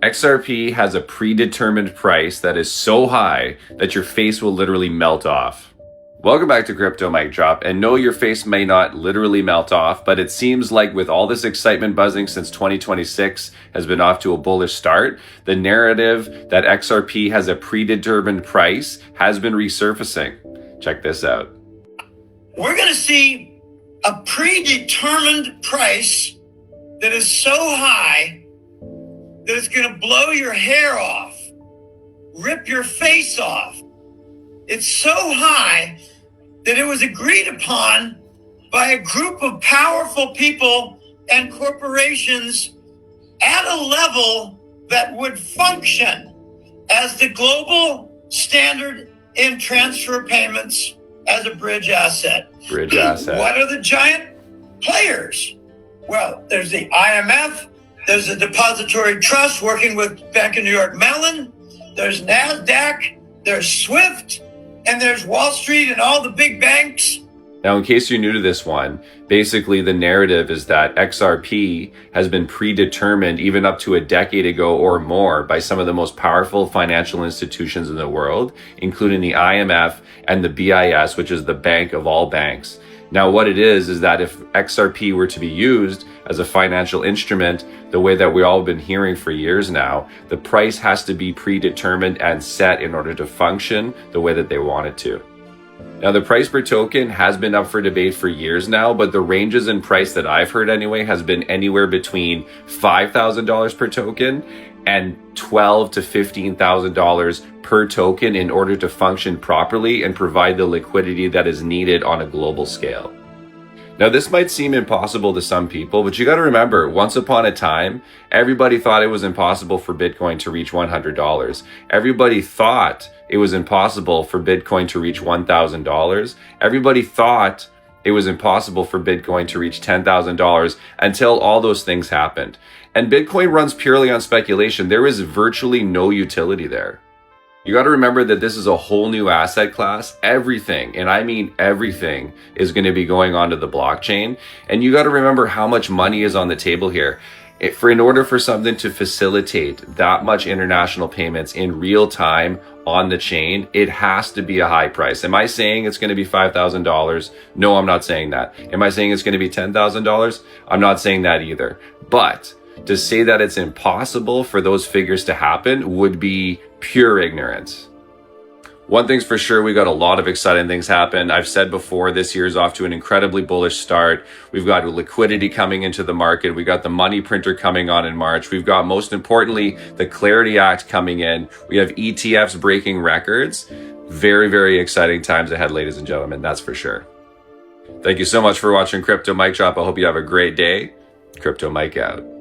XRP has a predetermined price that is so high that your face will literally melt off. Welcome back to Crypto Mic Drop, and no, your face may not literally melt off, but it seems like with all this excitement buzzing since 2026 has been off to a bullish start, the narrative that XRP has a predetermined price has been resurfacing. Check this out. We're going to see a predetermined price that is so high that it's going to blow your hair off, rip your face off. It's so high that it was agreed upon by a group of powerful people and corporations at a level that would function as the global standard in transfer payments as a bridge asset. Bridge asset. What are the giant players? Well, there's the IMF, there's the Depository Trust working with Bank of New York Mellon, there's NASDAQ, there's SWIFT, and there's Wall Street and all the big banks. Now, in case you're new to this one, basically the narrative is that XRP has been predetermined even up to a decade ago or more by some of the most powerful financial institutions in the world, including the IMF and the BIS, which is the bank of all banks. Now, what it is that if XRP were to be used as a financial instrument, the way that we all have been hearing for years now, the price has to be predetermined and set in order to function the way that they want it to. Now, the price per token has been up for debate for years now, but the ranges in price that I've heard anyway has been anywhere between $5,000 per token and $12,000 to $15,000 per token in order to function properly and provide the liquidity that is needed on a global scale. Now, this might seem impossible to some people, but you got to remember, once upon a time, everybody thought it was impossible for Bitcoin to reach $100. Everybody thought it was impossible for Bitcoin to reach $1,000. Everybody thought it was impossible for Bitcoin to reach $10,000 until all those things happened. And Bitcoin runs purely on speculation. There is virtually no utility there. You got to remember that this is a whole new asset class. Everything, and I mean everything, is going to be going onto the blockchain. And you got to remember how much money is on the table here. In order for something to facilitate that much international payments in real time on the chain, it has to be a high price. Am I saying it's going to be $5,000? No, I'm not saying that. Am I saying it's going to be $10,000? I'm not saying that either. But to say that it's impossible for those figures to happen would be pure ignorance. One thing's for sure, we got a lot of exciting things happen. I've said before, this year's off to an incredibly bullish start. We've got liquidity coming into the market. We got the money printer coming on in March. We've got, most importantly, the Clarity Act coming in. We have ETFs breaking records. Very, very exciting times ahead, ladies and gentlemen, that's for sure. Thank you so much for watching Crypto Mic Drop. I hope you have a great day. Crypto Mic out.